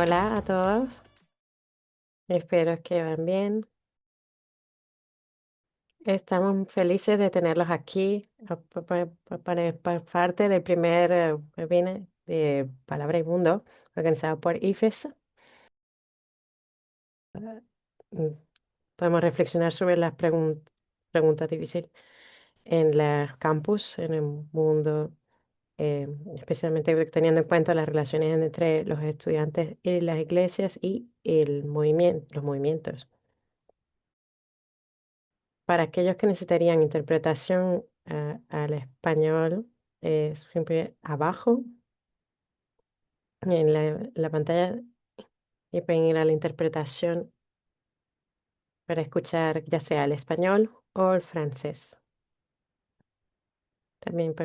Hola a todos, espero que van bien. Estamos felices de tenerlos aquí para parte del primer webinar de Palabra y Mundo organizado por IFES. Mm, Podemos reflexionar sobre las preguntas difíciles en la campus, en el mundo, especialmente teniendo en cuenta las relaciones entre los estudiantes y las iglesias y los movimientos. Para aquellos que necesitarían interpretación al español, siempre abajo en la pantalla y pueden ir a la interpretación para escuchar ya sea el español o el francés. También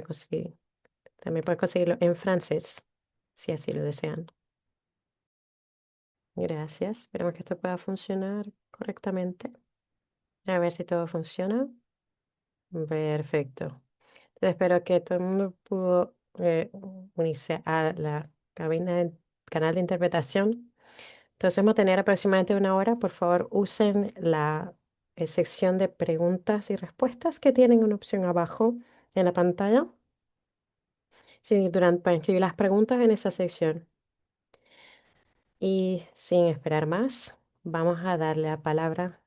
también pueden conseguirlo en francés, si así lo desean. Gracias. Esperemos que esto pueda funcionar correctamente. A ver si todo funciona. Perfecto. Espero que todo el mundo pudo unirse a la canal de interpretación. Entonces vamos a tener aproximadamente una hora. Por favor, usen la sección de preguntas y respuestas que tienen una opción abajo en la pantalla. Sí, pueden escribir las preguntas en esa sección. Y sin esperar más, vamos a darle la palabra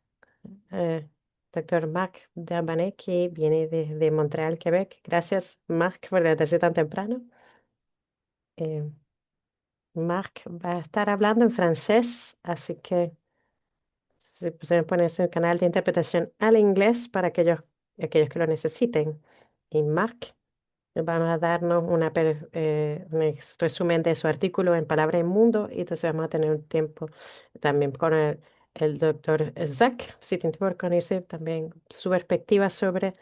al doctor Marc Derbanet, que viene desde Montreal, Quebec. Gracias, Marc, por levantarse tan temprano. Eh, Marc va a estar hablando en francés, así que se pueden ponerse el canal de interpretación al inglés para aquellos que lo necesiten. Y Marc va a darnos resumen de su artículo en Palabra y Mundo, y entonces vamos a tener un tiempo también con el doctor Zach, si tiene tiempo con irse también su perspectiva sobre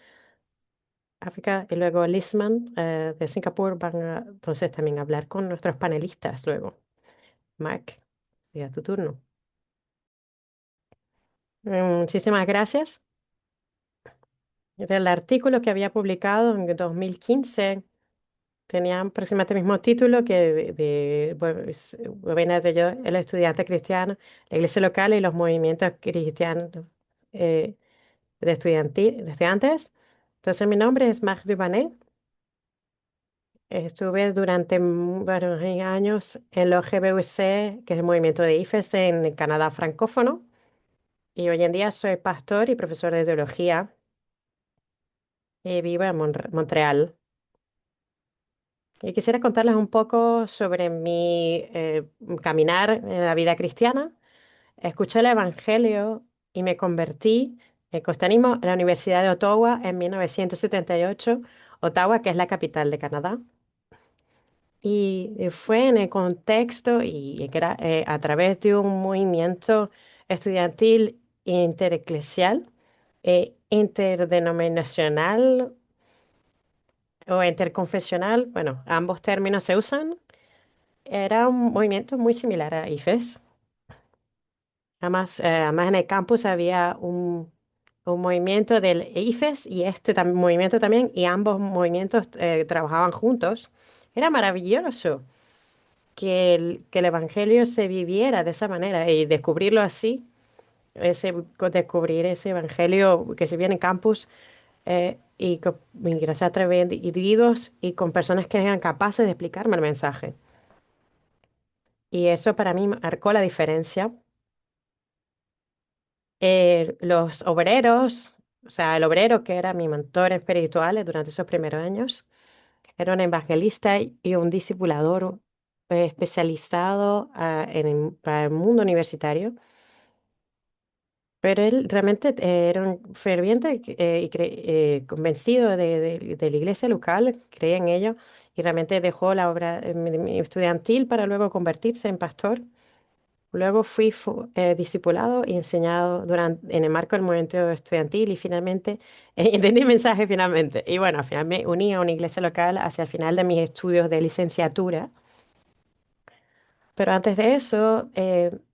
África, y luego Lisman de Singapur van a entonces también hablar con nuestros panelistas luego. Marc, a tu turno. Muchísimas gracias. Del artículo que había publicado en 2015 tenía aproximadamente el mismo título que bueno, viene de yo, el estudiante cristiano, la iglesia local y los movimientos cristianos eh, de estudiantes. Entonces, mi nombre es Marc Dubanet. Estuve durante varios años en los GBUC, que es el movimiento de IFES en el Canadá francófono. Y hoy en día soy pastor y profesor de teología y vivo en Montreal. Y quisiera contarles un poco sobre mi caminar en la vida cristiana. Escuché el Evangelio y me convertí en cristianismo en la Universidad de Ottawa en 1978, Ottawa, que es la capital de Canadá. Y fue en el contexto y que era a través de un movimiento estudiantil intereclesial, interdenominacional o interconfesional, bueno, ambos términos se usan. Era un movimiento muy similar a IFES. Además en el campus había un movimiento del IFES y este movimiento también, y ambos movimientos trabajaban juntos. Era maravilloso que el Evangelio se viviera de esa manera y descubrirlo así, descubrir ese Evangelio que se vive en campus y gracias a través de individuos y con personas que eran capaces de explicarme el mensaje. Y eso para mí marcó la diferencia. Los obreros, o sea, el obrero que era mi mentor espiritual durante esos primeros años, era un evangelista y un discipulador especializado para el mundo universitario, pero él realmente era un ferviente convencido de la iglesia local, creía en ello y realmente dejó la obra estudiantil para luego convertirse en pastor. Luego fui discipulado y enseñado en el marco del movimiento estudiantil y finalmente entendí el mensaje finalmente. Y bueno, al final me uní a una iglesia local hacia el final de mis estudios de licenciatura. Pero antes de eso,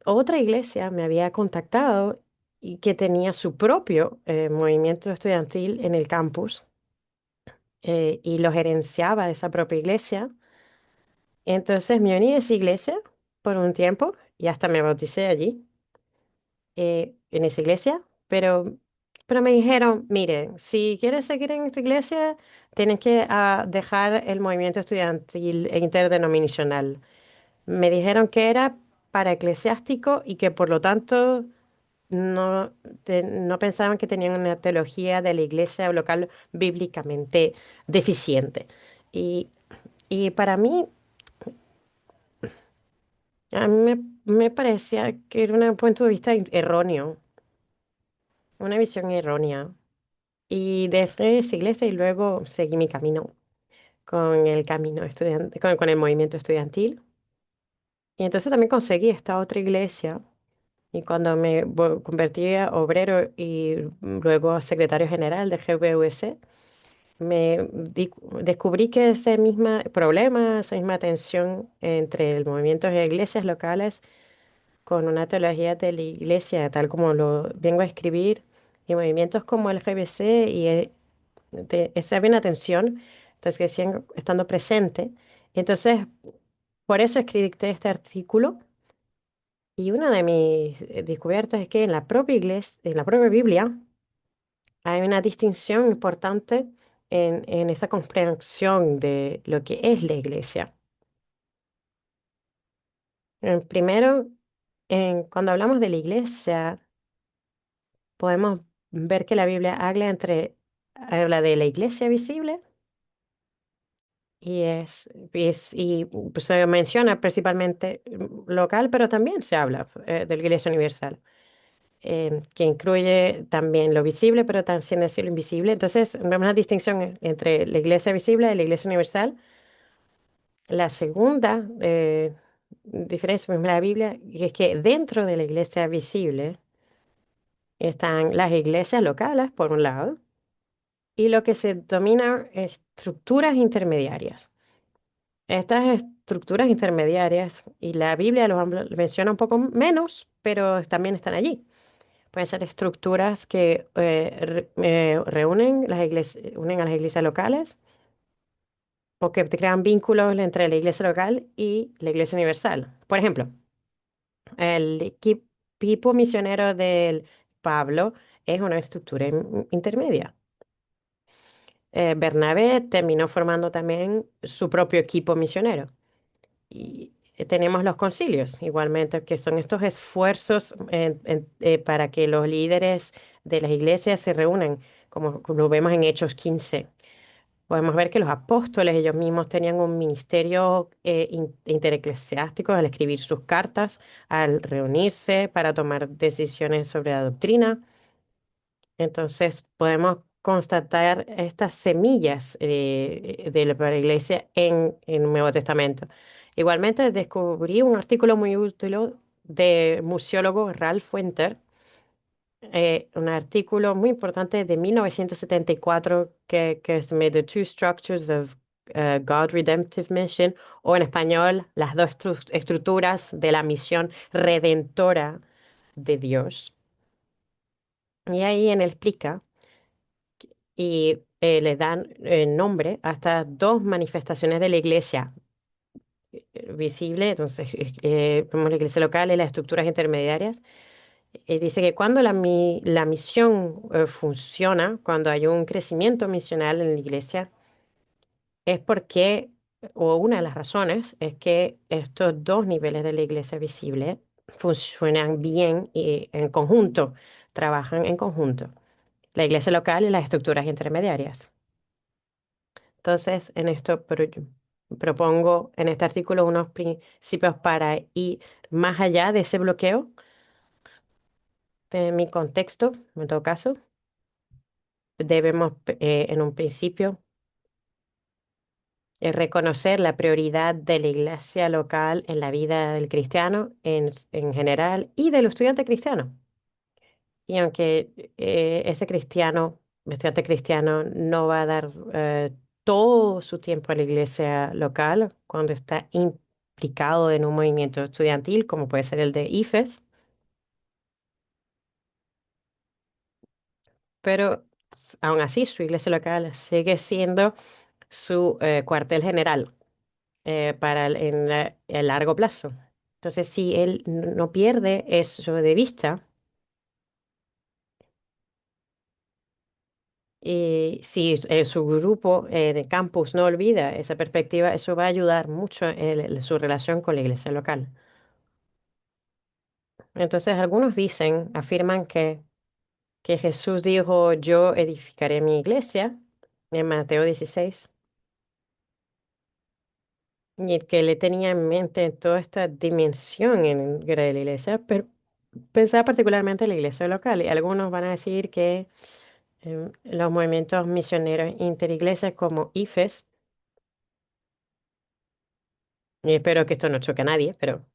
otra iglesia me había contactado y que tenía su propio movimiento estudiantil en el campus y lo gerenciaba esa propia iglesia. Entonces me uní a esa iglesia por un tiempo y hasta me bauticé allí, en esa iglesia, pero me dijeron, mire, si quieres seguir en esta iglesia, tienes que dejar el movimiento estudiantil e interdenominacional. Me dijeron que era para eclesiástico y que por lo tanto no, no pensaban que tenían una teología de la iglesia local bíblicamente deficiente. Y, y para mí, a mí me parecía que era un punto de vista erróneo, una visión errónea. Y dejé esa iglesia y luego seguí mi camino con el camino estudiante, con el movimiento estudiantil. Y entonces también conseguí esta otra iglesia. Y cuando me convertí a obrero y luego a secretario general de GBUS, descubrí que ese mismo problema, esa misma tensión entre el movimiento de iglesias locales con una teología de la iglesia, tal como lo vengo a escribir, y movimientos como el GBC, esa había una tensión, entonces que siguen estando presente. Entonces, por eso escribí este artículo. Y una de mis descubiertas es que en la propia iglesia, en la propia Biblia, hay una distinción importante en esa comprensión de lo que es la iglesia. Primero, cuando hablamos de la iglesia, podemos ver que la Biblia habla de la iglesia visible y se menciona principalmente local, pero también se habla de la iglesia universal. Que incluye también lo visible, pero también decir lo invisible. Entonces, vemos una distinción entre la iglesia visible y la iglesia universal. La segunda diferencia en la Biblia es que dentro de la iglesia visible están las iglesias locales, por un lado, y lo que se denomina estructuras intermediarias. Estas estructuras intermediarias, y la Biblia lo menciona un poco menos, pero también están allí. Pueden ser estructuras que reúnen unen a las iglesias locales o que crean vínculos entre la iglesia local y la iglesia universal. Por ejemplo, el equipo misionero del Pablo es una estructura intermedia. Bernabé terminó formando también su propio equipo misionero. Y tenemos los concilios, igualmente, que son estos esfuerzos para que los líderes de las iglesias se reúnan, como lo vemos en Hechos 15. Podemos ver que los apóstoles ellos mismos tenían un ministerio intereclesiástico al escribir sus cartas, al reunirse para tomar decisiones sobre la doctrina. Entonces podemos constatar estas semillas para la iglesia en el Nuevo Testamento. Igualmente descubrí un artículo muy útil del museólogo Ralph Winter, un artículo muy importante de 1974 que es The Two Structures of God Redemptive Mission, o en español, las dos estructuras de la misión redentora de Dios. Y ahí él explica y le dan nombre a estas dos manifestaciones de la iglesia visible, entonces vemos la iglesia local y las estructuras intermediarias. Dice que cuando la misión funciona, cuando hay un crecimiento misional en la iglesia, es porque, o una de las razones, es que estos dos niveles de la iglesia visible funcionan bien y en conjunto, trabajan en conjunto, la iglesia local y las estructuras intermediarias. Entonces, propongo en este artículo unos principios para ir más allá de ese bloqueo de mi contexto, en todo caso. Debemos, en un principio, reconocer la prioridad de la iglesia local en la vida del cristiano en general y del estudiante cristiano. Y aunque estudiante cristiano, no va a dar todo su tiempo a la iglesia local cuando está implicado en un movimiento estudiantil, como puede ser el de IFES, pero aún así su iglesia local sigue siendo su cuartel general el largo plazo. Entonces, si él no pierde eso de vista, y si su grupo de campus no olvida esa perspectiva, eso va a ayudar mucho en su relación con la iglesia local. Entonces, algunos dicen, afirman que Jesús dijo, yo edificaré mi iglesia, en Mateo 16, y el que le tenía en mente toda esta dimensión de la iglesia, pero pensaba particularmente en la iglesia local. Y algunos van a decir que los movimientos misioneros interiglesias como IFES, y espero que esto no choque a nadie, pero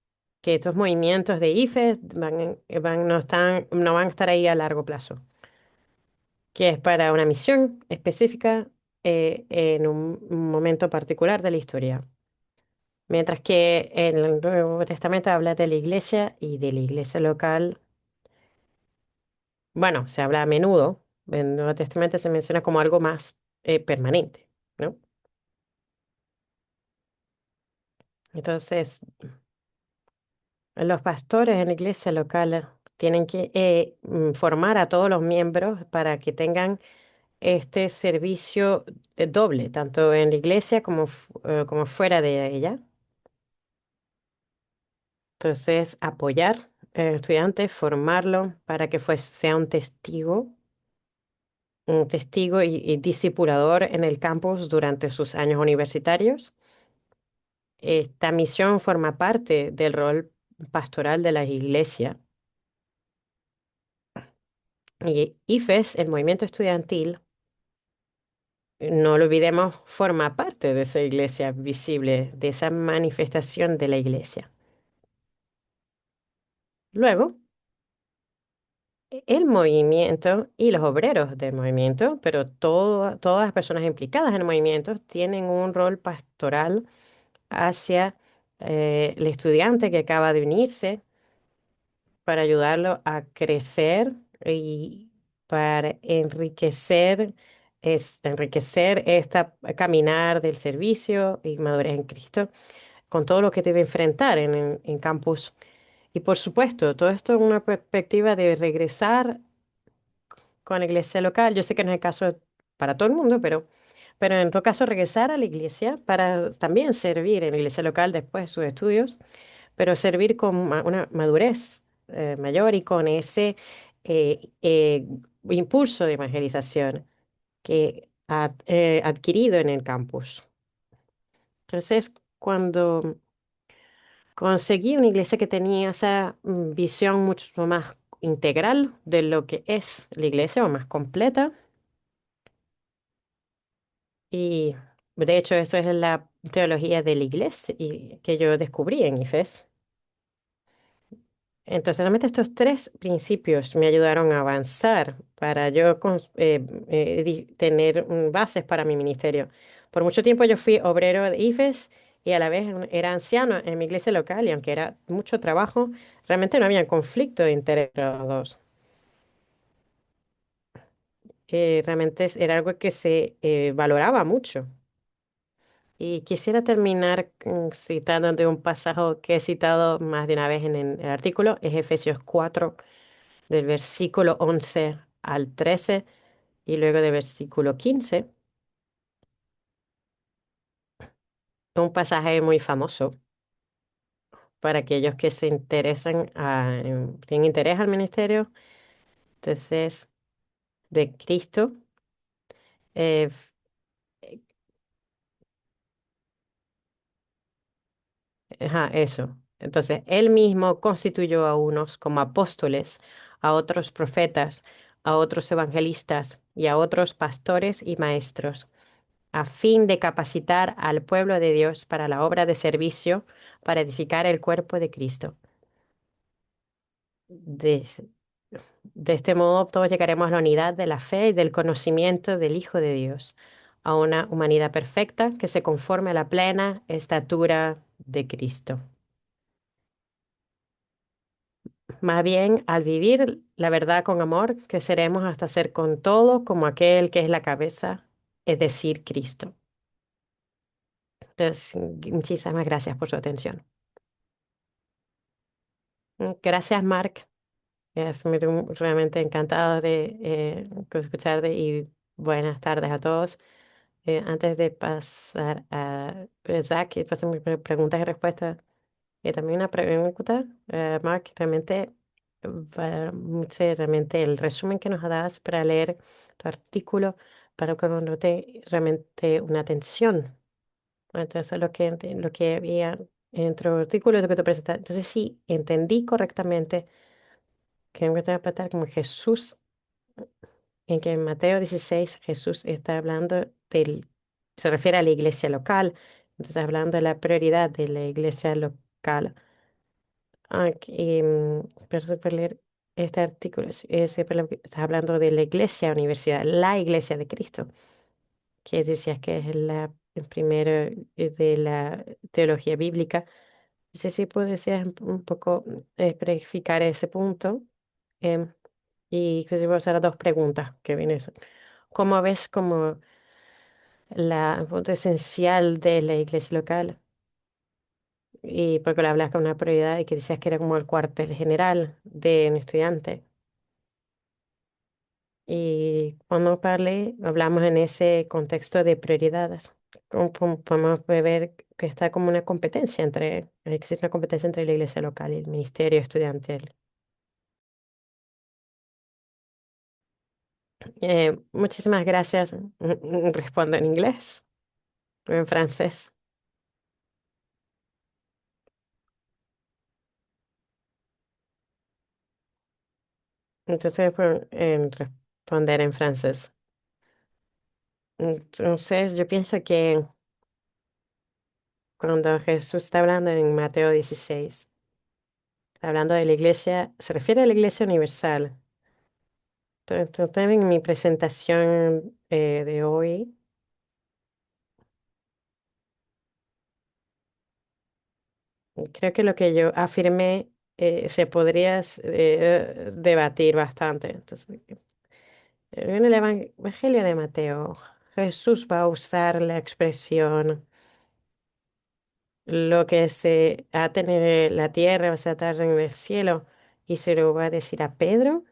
que estos movimientos de IFES no van a estar ahí a largo plazo, que es para una misión específica en un momento particular de la historia. Mientras que en el Nuevo Testamento habla de la iglesia y de la iglesia local, bueno, se habla a menudo, en el Nuevo Testamento se menciona como algo más permanente, ¿no? Entonces, los pastores en la iglesia local tienen que formar a todos los miembros para que tengan este servicio doble, tanto en la iglesia como fuera de ella. Entonces, apoyar estudiantes, formarlo para que sea un testigo y discipulador en el campus durante sus años universitarios. Esta misión forma parte del rol pastoral de la iglesia. Y IFES, el movimiento estudiantil, no lo olvidemos, forma parte de esa iglesia visible, de esa manifestación de la iglesia. Luego, el movimiento y los obreros del movimiento, pero todas las personas implicadas en el movimiento tienen un rol pastoral hacia el estudiante que acaba de unirse para ayudarlo a crecer y para enriquecer esta caminar del servicio y madurez en Cristo con todo lo que debe enfrentar en campus. Y por supuesto, todo esto en una perspectiva de regresar con la iglesia local. Yo sé que no es el caso para todo el mundo, pero en todo caso regresar a la iglesia para también servir en la iglesia local después de sus estudios, pero servir con una madurez mayor y con ese impulso de evangelización que ha adquirido en el campus. Entonces, cuando conseguí una iglesia que tenía esa visión mucho más integral de lo que es la iglesia o más completa. Y de hecho, eso es la teología de la iglesia y que yo descubrí en IFES. Entonces, realmente estos tres principios me ayudaron a avanzar para yo tener bases para mi ministerio. Por mucho tiempo yo fui obrero de IFES y a la vez era anciano en mi iglesia local y aunque era mucho trabajo, realmente no había conflicto de interés entre los dos. Realmente era algo que se valoraba mucho. Y quisiera terminar citando de un pasaje que he citado más de una vez en el artículo, es Efesios 4, del versículo 11 al 13 y luego del versículo 15, un pasaje muy famoso para aquellos que se interesan, tienen interés al ministerio, entonces, de Cristo. eh, Ajá, eso. Entonces, él mismo constituyó a unos como apóstoles, a otros profetas, a otros evangelistas y a otros pastores y maestros, a fin de capacitar al pueblo de Dios para la obra de servicio, para edificar el cuerpo de Cristo. De, de este modo, todos llegaremos a la unidad de la fe y del conocimiento del Hijo de Dios, a una humanidad perfecta que se conforme a la plena estatura de Cristo. Más bien, al vivir la verdad con amor, creceremos hasta ser con todo como aquel que es la cabeza, es decir, Cristo. Entonces, muchísimas gracias por su atención. Gracias, Mark. Estoy realmente encantado de escucharte y buenas tardes a todos. Antes de pasar a Zach y pasar mis preguntas y respuestas, también una pregunta, Mark, realmente, sí, realmente el resumen que nos das para leer tu artículo, para que uno note realmente una atención. Entonces, lo que había en tu artículo, lo que tú presentaste. Entonces, sí, entendí correctamente que me tengo que tratar como Jesús, en que en Mateo 16 Jesús está hablando se refiere a la iglesia local, entonces hablando de la prioridad de la iglesia local. Pero se puede leer este artículo, está hablando de la iglesia universidad, la iglesia de Cristo, que decías que es el primero de la teología bíblica. No sé si puedes un poco especificar ese punto. em, y que si voy a hacer dos preguntas que vienen eso. ¿Cómo ves como el punto esencial de la iglesia local? Y porque lo hablas con una prioridad y que decías que era como el cuartel general de un estudiante. Y cuando hablamos en ese contexto de prioridades. ¿Cómo podemos ver que está como una competencia existe una competencia entre la iglesia local y el ministerio estudiantil? Muchísimas gracias. Respondo en inglés o en francés. Entonces, responder en francés. Entonces, yo pienso que cuando Jesús está hablando en Mateo 16, está hablando de la iglesia, se refiere a la iglesia universal. Entonces, también en mi presentación de hoy, creo que lo que yo afirmé se podría debatir bastante. Entonces, en el Evangelio de Mateo, Jesús va a usar la expresión lo que se ata en la tierra va a ser atado en el cielo y se lo va a decir a Pedro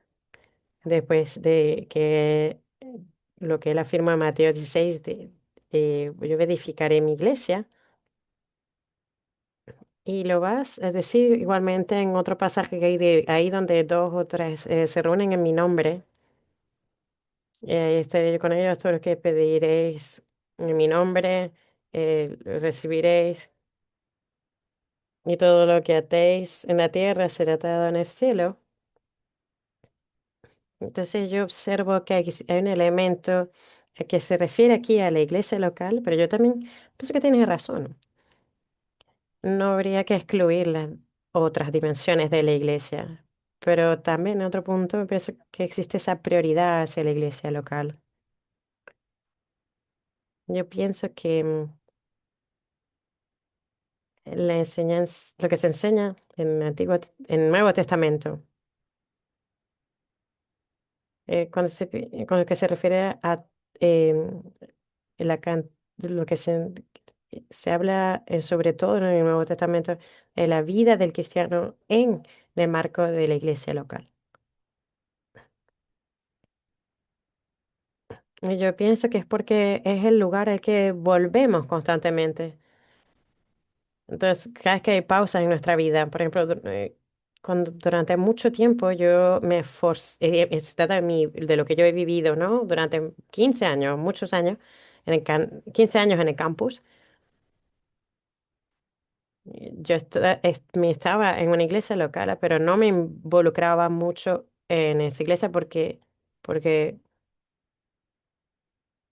después de que lo que él afirma en Mateo 16 yo edificaré mi iglesia y lo vas a decir igualmente en otro pasaje que hay ahí donde dos o tres se reúnen en mi nombre, estaré yo con ellos, todo lo que pediréis en mi nombre lo recibiréis. Y todo lo que atéis en la tierra será atado en el cielo. Entonces yo observo que hay un elemento que se refiere aquí a la iglesia local, pero yo también pienso que tienes razón. No habría que excluir las otras dimensiones de la iglesia, pero también en otro punto pienso que existe esa prioridad hacia la iglesia local. Yo pienso que la enseñanza, lo que se enseña en en el Nuevo Testamento, con lo que se refiere a em, lo que se habla sobre todo en el Nuevo Testamento de la vida del cristiano en el marco de la iglesia local. Y yo pienso que es porque es el lugar al que volvemos constantemente. Entonces, cada vez que hay pausas en nuestra vida, por ejemplo, cuando durante mucho tiempo yo me esforcé, se trata de lo que yo he vivido, ¿no? Durante 15 años, muchos años, 15 años en el campus. Yo me estaba en una iglesia local, pero no me involucraba mucho en esa iglesia porque,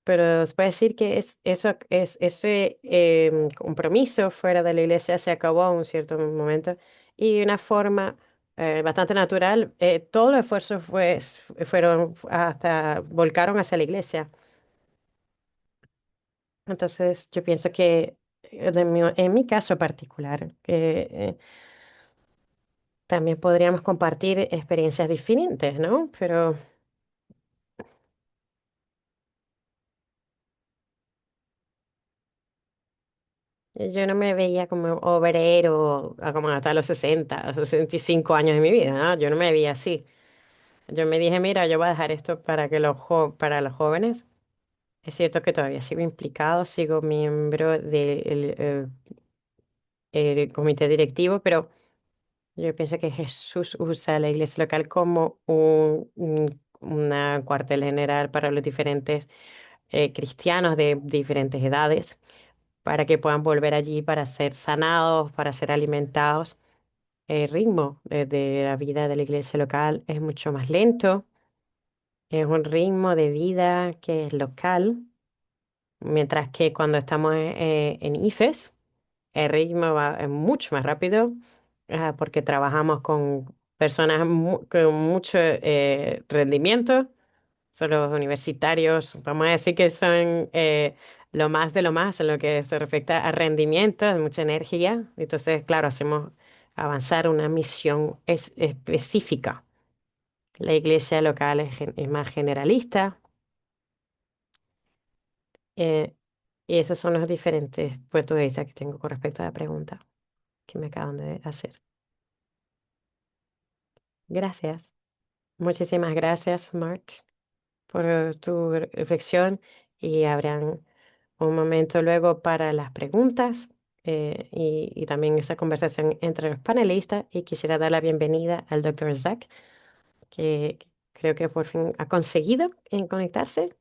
pero se puede decir que ese compromiso fuera de la iglesia se acabó a un cierto momento y de una forma bastante natural, todos los esfuerzos fueron hasta volcaron hacia la iglesia. Entonces, yo pienso que en mi caso particular, que también podríamos compartir experiencias diferentes, ¿no? Pero Yo no me veía como obrero como hasta los 60, 65 años de mi vida, ¿no? Yo no me veía así. Yo me dije, mira, yo voy a dejar esto para que para los jóvenes. Es cierto que todavía sigo implicado, sigo miembro el comité directivo, pero yo pienso que Jesús usa la iglesia local como una cuartel general para los diferentes cristianos de diferentes edades, para que puedan volver allí para ser sanados, para ser alimentados. El ritmo de la vida de la iglesia local es mucho más lento, es un ritmo de vida que es local, mientras que cuando estamos en IFES, el ritmo va mucho más rápido, porque trabajamos con personas con mucho rendimiento. Son los universitarios, vamos a decir que son lo más de lo más en lo que se refiere a rendimiento, de mucha energía. Entonces, claro, hacemos avanzar una misión específica. La iglesia local es más generalista, eh, y esos son los diferentes puntos de vista que tengo con respecto a la pregunta que me acaban de hacer. Gracias. Muchísimas gracias, Mark, por tu reflexión, y habrán un momento luego para las preguntas y también esa conversación entre los panelistas. Y quisiera dar la bienvenida al doctor Zach, que creo que por fin ha conseguido en conectarse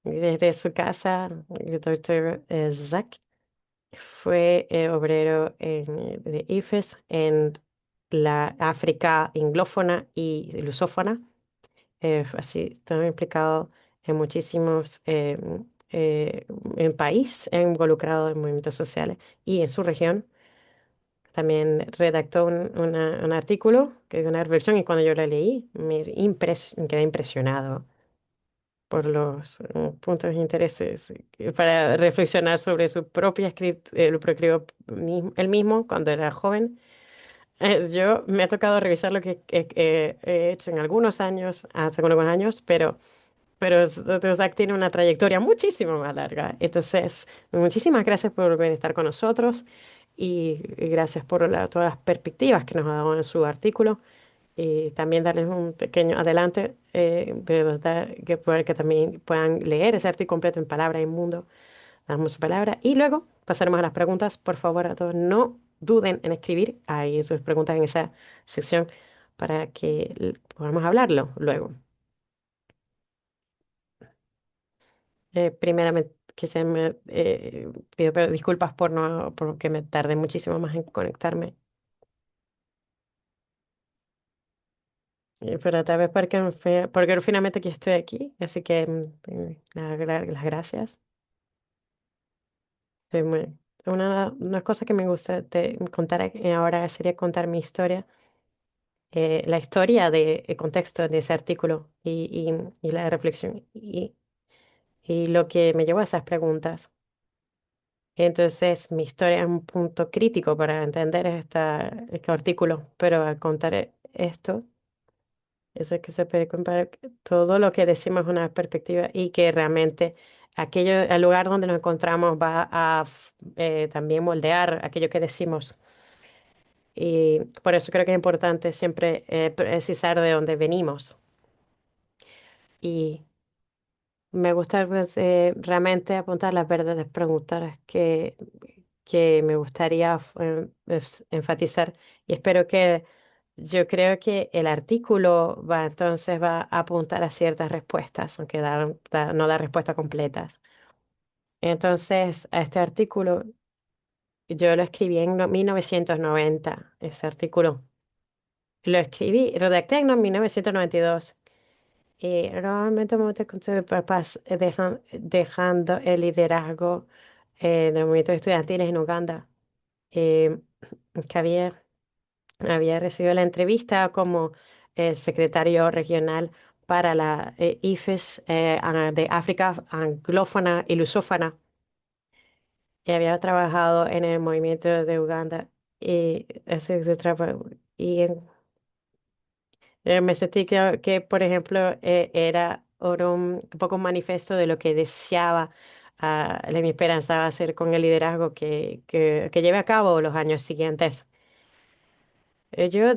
desde su casa. El doctor Zach fue obrero de IFES en la África anglófona y lusófona. Así, estoy implicado en muchísimos en país, involucrado en movimientos sociales y en su región. También redactó un artículo, que es una reflexión, y cuando yo la leí me quedé impresionado por los puntos de intereses para reflexionar sobre su propia escritura, lo escribió él mismo cuando era joven. Yo me ha tocado revisar lo que he hecho en algunos años, hace algunos años, pero Zach tiene una trayectoria muchísimo más larga. Entonces, muchísimas gracias por venir a estar con nosotros, y gracias por todas las perspectivas que nos ha dado en su artículo. Y también darles un pequeño adelante, de verdad, para que también puedan leer ese artículo completo en Palabra y Mundo. Damos su palabra y luego pasaremos a las preguntas. Por favor, a todos, no duden en escribir ahí sus preguntas en esa sección para que podamos hablarlo luego. Primeramente, que se me pido disculpas por no, porque me tardé muchísimo más en conectarme. Pero tal vez porque, porque finalmente aquí estoy aquí, así que las gracias. Una cosa que me gusta contar ahora sería contar mi historia, la historia de el contexto de ese artículo y la reflexión y lo que me llevó a esas preguntas. Entonces, mi historia es un punto crítico para entender este artículo, pero al contar esto, eso es que se puede comparar todo lo que decimos es una perspectiva, y que realmente el lugar donde nos encontramos va a también moldear aquello que decimos. Y por eso creo que es importante siempre precisar de dónde venimos. Y me gusta, pues, realmente apuntar las verdaderas preguntas que me gustaría enfatizar. Y espero que yo creo que el artículo va a apuntar a ciertas respuestas, aunque no da respuestas completas. Entonces, a este artículo yo lo escribí en 1990, ese artículo. Lo escribí, redacté en 1992. Y realmente me gusta con sus papás dejando el liderazgo de los movimientos estudiantiles en Uganda, eh, que había recibido la entrevista como secretario regional para la IFES de África anglófona y lusófona, y había trabajado en el movimiento de Uganda. Y, y me sentí que, por ejemplo, era un poco un manifiesto de lo que deseaba mi esperanza va a ser con el liderazgo que lleve a cabo los años siguientes. Yo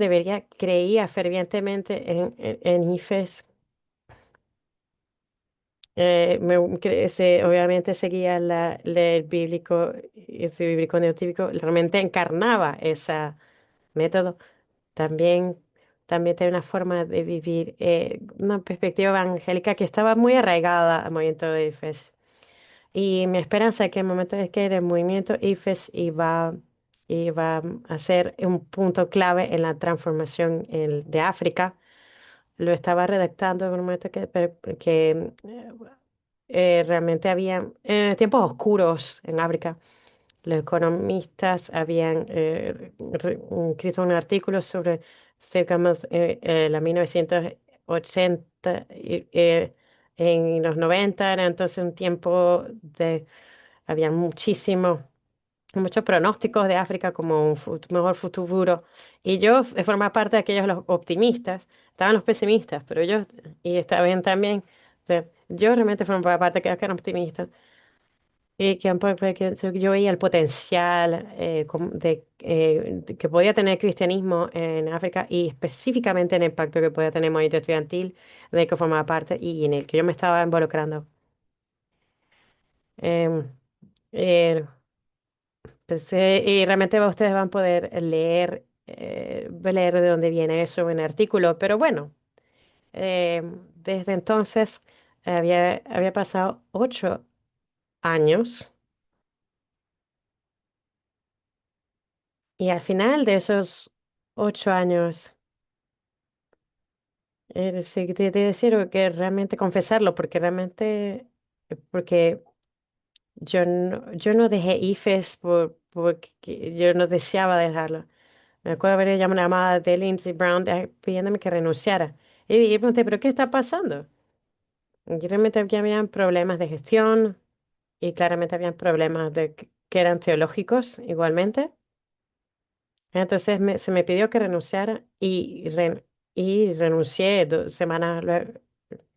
creía fervientemente en IFES. Obviamente seguía el bíblico, ese bíblico neotípico, realmente encarnaba ese método. También, también tenía una forma de vivir, una perspectiva evangélica que estaba muy arraigada al movimiento de IFES. Y mi esperanza es que en el momento de que el movimiento IFES iba a ser un punto clave en la transformación de África. Lo estaba redactando en un momento que realmente había tiempos oscuros en África. Los economistas habían escrito un artículo sobre cerca más la 1980 en los 90 era entonces un tiempo había muchos pronósticos de África como un mejor futuro. Y yo formaba parte de aquellos los optimistas, estaban los pesimistas, pero y estaba bien también, yo realmente formaba parte de aquellos que eran optimistas. Y que yo veía el potencial de que podía tener el cristianismo en África y específicamente en el impacto que podía tener el movimiento estudiantil de que formaba parte y en el que yo me estaba involucrando. Em, eh, y realmente ustedes van a poder leer de dónde viene eso en el artículo, pero bueno, desde entonces había pasado 8 años y al final de esos 8 años, sí, te decir que realmente confesarlo, porque yo no dejé IFES porque yo no deseaba dejarlo. Me acuerdo haber llamado una llamada de Lindsey Brown pidiéndome que renunciara. Y pregunté, ¿pero qué está pasando? Y realmente aquí habían problemas de gestión y claramente habían problemas que eran teológicos igualmente. Entonces se me pidió que renunciara y renuncié 2 semanas luego.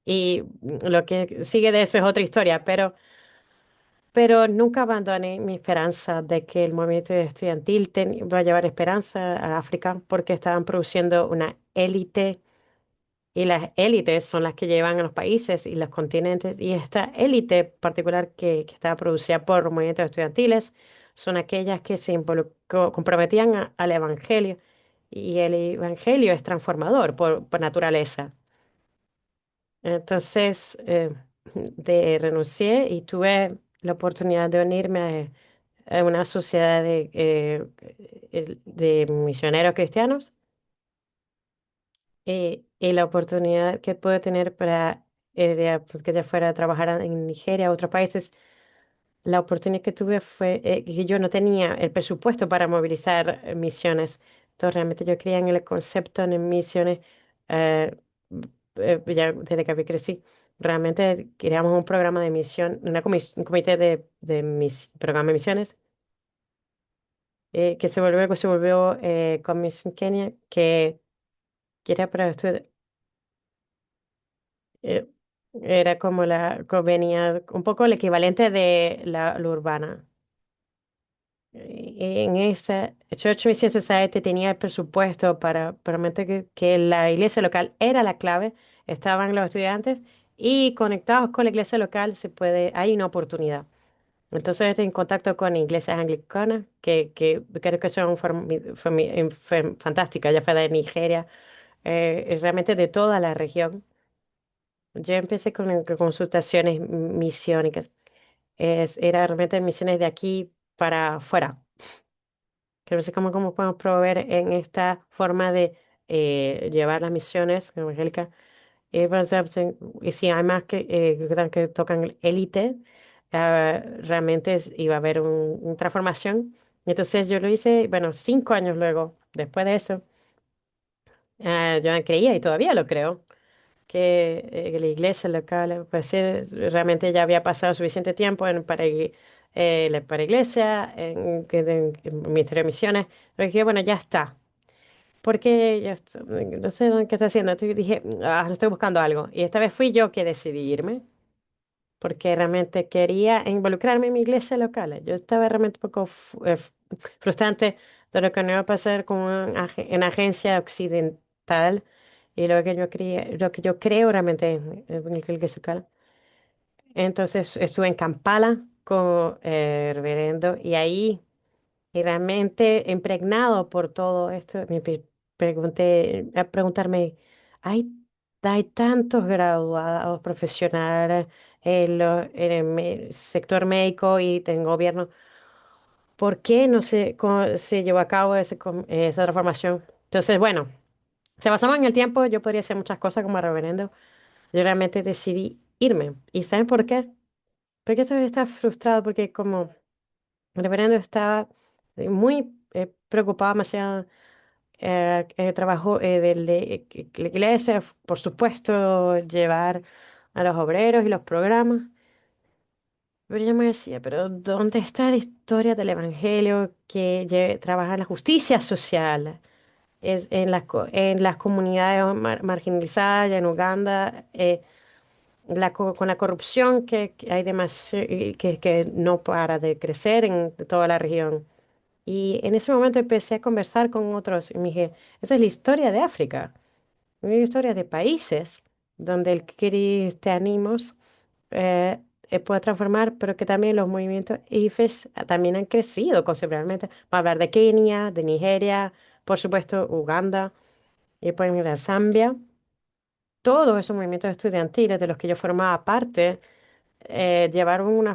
Y lo que sigue de eso es otra historia, pero nunca abandoné mi esperanza de que el movimiento estudiantil va a llevar esperanza a África porque estaban produciendo una élite y las élites son las que llevan a los países y los continentes y esta élite particular que estaba producida por movimientos estudiantiles son aquellas que comprometían al evangelio y el evangelio es transformador por naturaleza. Entonces, renuncié y tuve la oportunidad de unirme a una sociedad de misioneros cristianos y la oportunidad que pude tener para pues, que ya fuera a trabajar en Nigeria, otros países. La oportunidad que tuve fue que yo no tenía el presupuesto para movilizar misiones. Entonces, realmente yo creía en el concepto en misiones eh, ya desde que crecí. Realmente creamos un programa de misión, un comité de programa de misiones que se volvió Commission Kenia, que era para estudiar, eh, era como venía un poco el equivalente de la urbana. En esa, Church Mission Society tenía el presupuesto para permitir que la iglesia local era la clave, estaban los estudiantes y conectados con la iglesia local hay una oportunidad. Entonces estoy en contacto con iglesias anglicanas que creo que son fantásticas, ya fue de Nigeria, realmente de toda la región. Yo empecé con consultaciones misiónicas, era realmente misiones de aquí para afuera. Que no sé cómo podemos proveer en esta forma de llevar las misiones evangélicas. Y si hay más que tocan el élite, realmente iba a haber una transformación. Entonces yo lo hice, bueno, 5 años luego, después de eso, yo creía y todavía lo creo, que la iglesia local, realmente ya había pasado suficiente tiempo para iglesia, en Ministerio de Misiones, pero dije, bueno, ya está. Porque no sé qué está haciendo. Entonces dije, no estoy buscando algo. Y esta vez fui yo que decidí irme. porque realmente quería involucrarme en mi iglesia local. Yo estaba realmente un poco frustrante de lo que no iba a pasar con una agencia occidental y lo que yo quería, lo que yo creo realmente en la iglesia local. Entonces estuve en Kampala con el reverendo y ahí, y realmente impregnado por todo esto, pregunté, a preguntarme, ¿hay, hay tantos graduados profesionales en el sector médico y en gobierno? ¿Por qué no se, se llevó a cabo esa transformación? Entonces, bueno, se basamos en el tiempo, yo podría hacer muchas cosas como reverendo. Yo realmente decidí irme. ¿Y saben por qué? Porque estaba frustrado porque como el reverendo estaba muy preocupado, demasiado el trabajo que la iglesia, por supuesto, llevar a los obreros y los programas. Pero yo me decía, pero ¿dónde está la historia del evangelio que trabaja en la justicia social? Es en las comunidades marginalizadas, en Uganda, con la corrupción que hay que no para de crecer en toda la región. Y en ese momento empecé a conversar con otros y me dije, esa es la historia de África, una historia de países donde el cristianismo eh, puede transformar, pero que también los movimientos IFES también han crecido considerablemente. Va a hablar de Kenia, de Nigeria, por supuesto, Uganda, y pueden ir a Zambia. Todos esos movimientos estudiantiles de los que yo formaba parte llevaron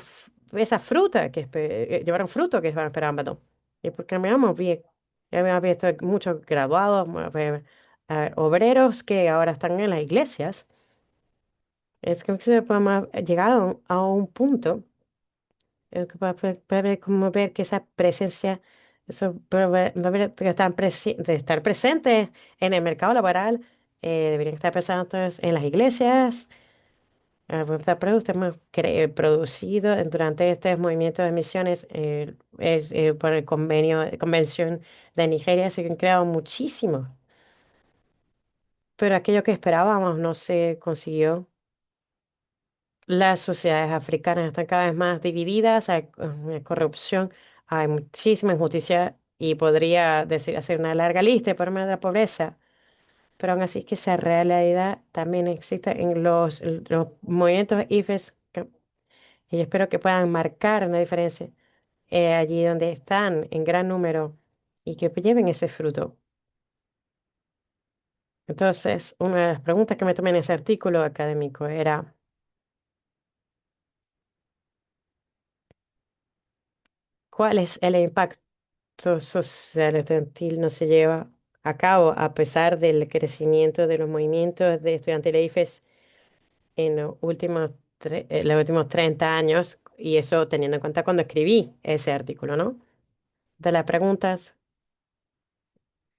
esa fruta llevaron fruto que estaban esperando. Y porque me hemos visto, hemos visto muchos graduados, obreros que ahora están en las iglesias. Es que se podemos llegar a un punto que para como ver que esa presencia, eso, va a ver que están de estar presentes en el mercado laboral, deberían estar presentes en las iglesias. Pero usted hemos producido durante este movimiento de misiones por el convención de Nigeria se han creado muchísimos, pero aquello que esperábamos no se consiguió. Las sociedades africanas están cada vez más divididas, hay corrupción, hay muchísima injusticia y podría decir, hacer una larga lista por menos de la pobreza, pero aún así es que esa realidad también existe en los movimientos IFES y yo espero que puedan marcar una diferencia allí donde están en gran número y que lleven ese fruto. Entonces, una de las preguntas que me tomé en ese artículo académico era, ¿cuál es el impacto social estudiantil no se lleva a cabo a pesar del crecimiento de los movimientos de estudiantiles IFES en los últimos 30 años? Y eso teniendo en cuenta cuando escribí ese artículo, ¿no? De las preguntas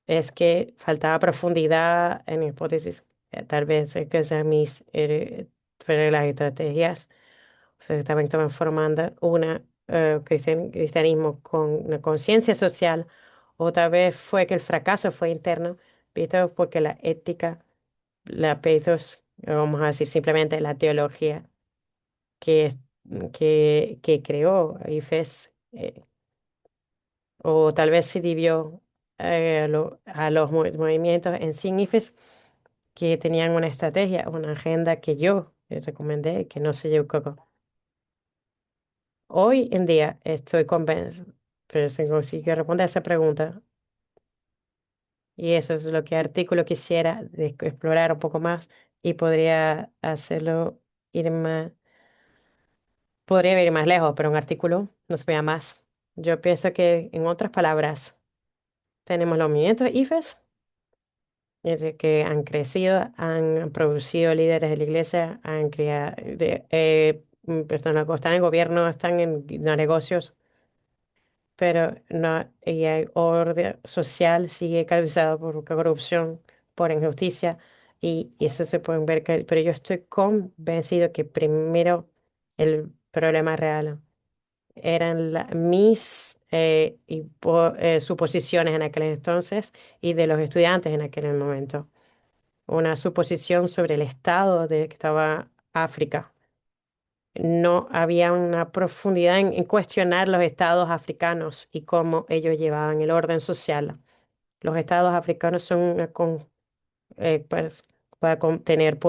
es que faltaba profundidad en mi hipótesis. Tal vez es que sean fueron las estrategias se estaban formando cristianismo con una conciencia social, o tal vez fue que el fracaso fue interno, visto porque la ética, la pesos, vamos a decir simplemente la teología que, que creó IFES, o tal vez se dividió a los movimientos en sí IFES que tenían una estrategia, una agenda que yo recomendé que no se llevó a cabo. Hoy en día estoy convencido, pero si consigo responder a esa pregunta, y eso es lo que artículo quisiera explorar un poco más y podría hacerlo ir más, podría ir más lejos, pero un artículo no se vea más. Yo pienso que, en otras palabras, tenemos los movimientos IFES, es decir, que han crecido, han producido líderes de la iglesia, han creado, personas que están en el gobierno, están en los negocios, pero no, y el orden social sigue caracterizado por corrupción, por injusticia, y eso se puede ver, pero yo estoy convencido que primero el problema real eran mis suposiciones en aquel entonces y de los estudiantes en aquel momento. Una suposición sobre el estado de que estaba África. no había una profundidad en cuestionar los estados africanos y cómo ellos llevaban el orden social. Los estados africanos son pues, para tener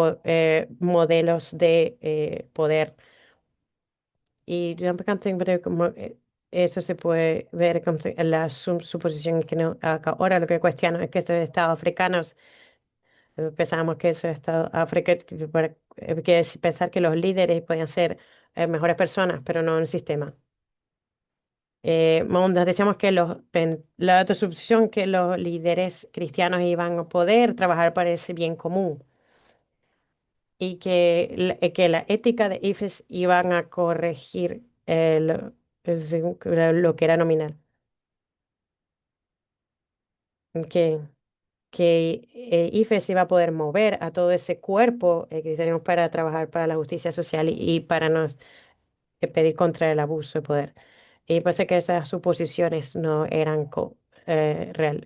modelos de poder. Y yo me encanté como eso se puede ver como en la suposición que no, ahora lo que cuestiono es que estos estados africanos, pensamos que esos estados africanos, que es pensar que los líderes podían ser mejores personas, pero no el sistema. Nos decíamos que la otra suposición que los líderes cristianos iban a poder trabajar para ese bien común y que la ética de IFES iban a corregir lo que era nominal. Que, que IFES iba a poder mover a todo ese cuerpo que tenemos para trabajar para la justicia social y para nos pedir contra el abuso de poder. Y parece que esas suposiciones no eran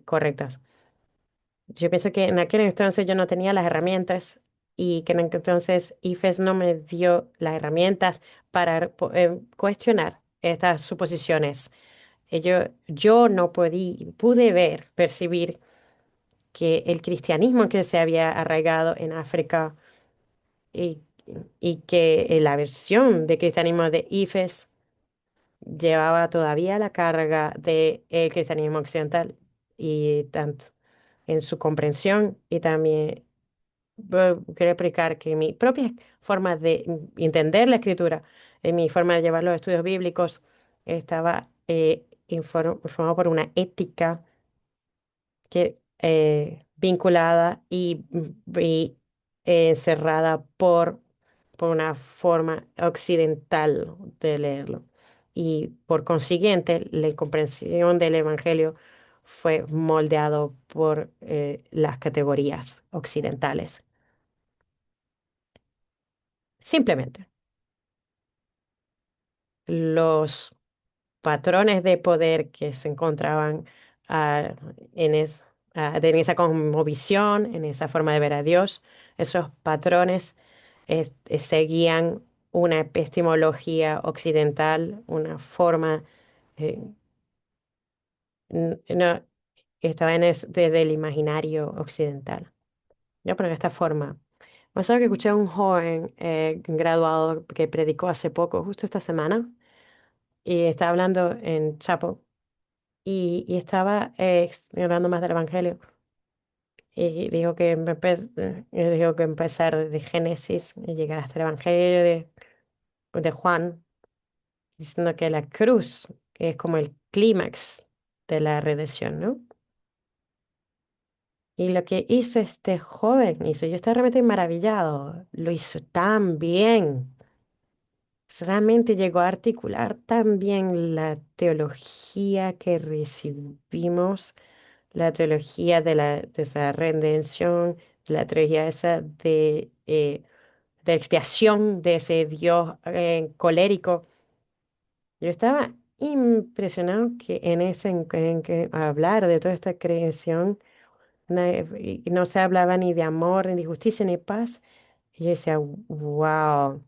correctas. Yo pienso que en aquel entonces yo no tenía las herramientas y que en aquel entonces IFES no me dio las herramientas para cuestionar estas suposiciones. Yo no pude ver, percibir que el cristianismo que se había arraigado en África y, y que la versión de cristianismo de IFES llevaba todavía la carga del cristianismo occidental y tanto en su comprensión y también quiero explicar que mi propia forma de entender la escritura, mi forma de llevar los estudios bíblicos estaba informada por una ética que vinculada y cerrada por una forma occidental de leerlo. Y por consiguiente, la comprensión del Evangelio fue moldeado por las categorías occidentales. Simplemente, los patrones de poder que se encontraban ah, en, en esa cosmovisión, en esa forma de ver a Dios, esos patrones seguían una epistemología occidental, una forma, eh, no, estaba desde el imaginario occidental. Yo, pero de esta forma. Me acuerdo que escuché a un joven graduado que predicó hace poco, justo esta semana, y estaba hablando en Chapo y estaba hablando más del Evangelio. Y dijo que, dijo que empezar de Génesis y llegar hasta el Evangelio de Juan, diciendo que la cruz es como el clímax de la redención, ¿no? Y lo que hizo este joven, yo estaba realmente maravillado, lo hizo tan bien. Realmente llegó a articular tan bien la teología que recibimos, la teología de esa redención, la teología esa de expiación de ese Dios colérico. Yo estaba impresionado que en que hablar de toda esta creación y no se hablaba ni de amor, ni de justicia, ni paz. Y yo decía, wow,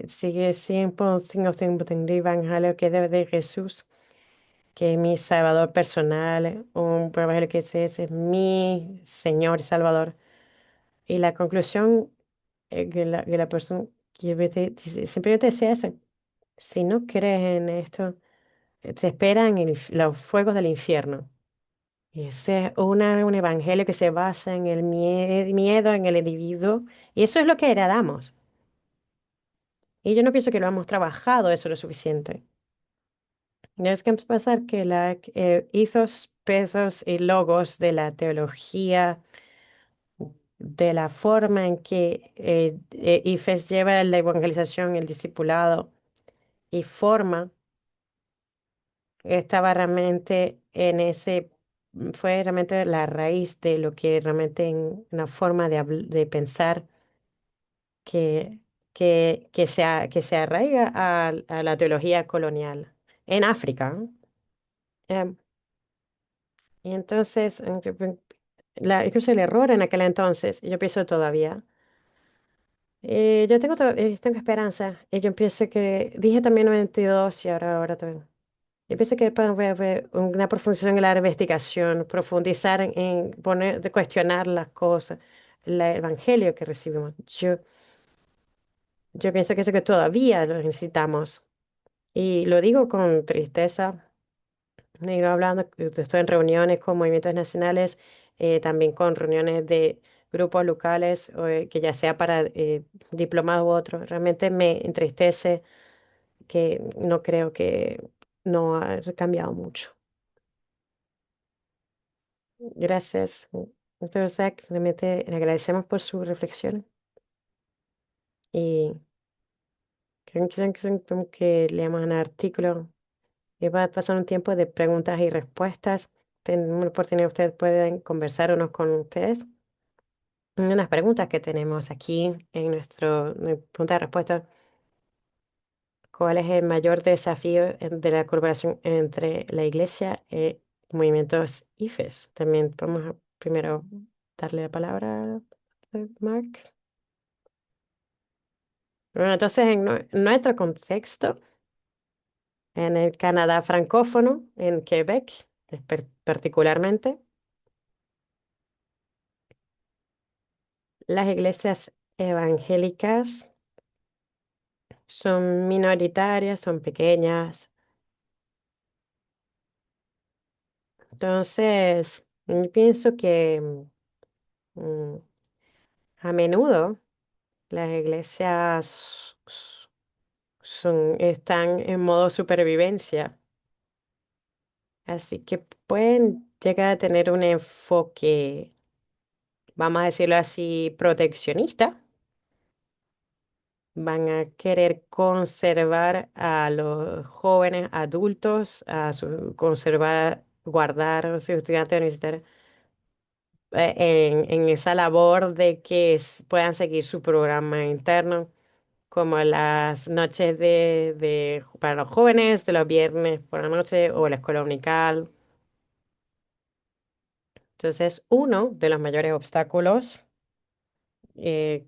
sigue siendo un evangelio que debe de Jesús, que es mi Salvador personal, un evangelio que ese es mi Señor y Salvador. Y la conclusión que la persona que simplemente decía esa, si no crees en esto, te esperan los fuegos del infierno. Y ese es un evangelio que se basa en el miedo en el individuo. Y eso es lo que heredamos. Y yo no pienso que lo hemos trabajado eso lo suficiente. No es que pasar que la ethos, pathos y logos de la teología, de la forma en que IFES lleva la evangelización, el discipulado y forma, estaba realmente en fue realmente la raíz de lo que realmente en una forma de pensar que, que se arraiga a la teología colonial en África. Em, y entonces, incluso el error en aquel entonces, yo pienso todavía, Tengo esperanza. Yo pienso que, dije también 92 y ahora también. Yo pienso que puede haber una profundización en la investigación, profundizar en poner, de cuestionar las cosas, el evangelio que recibimos. Yo pienso que eso que todavía lo necesitamos. Y lo digo con tristeza. Digo, hablando, estoy en reuniones con movimientos nacionales, también con reuniones de grupos locales, que ya sea para diplomados u otros. Realmente me entristece que no creo que no ha cambiado mucho. Gracias, doctor Zach. Realmente le agradecemos por su reflexión y que leamos un artículo y va a pasar un tiempo de preguntas y respuestas. Tenemos la oportunidad, ustedes pueden conversar unos con ustedes. Unas preguntas que tenemos aquí en nuestro pregunta de respuesta. ¿Cuál es el mayor desafío de la colaboración entre la iglesia y movimientos IFES? También vamos a primero darle la palabra a Mark. Bueno, entonces, en nuestro contexto, en el Canadá francófono, en Quebec, particularmente, las iglesias evangélicas son minoritarias, son pequeñas. Entonces, pienso que mm, a menudo las iglesias están en modo supervivencia, así que pueden llegar a tener un enfoque, vamos a decirlo así, proteccionista. Van a querer conservar a los jóvenes adultos, conservar, guardar a sus estudiantes universitarios en esa labor de que puedan seguir su programa interno, como las noches para los jóvenes, de los viernes por la noche o la escuela dominical. Entonces, uno de los mayores obstáculos que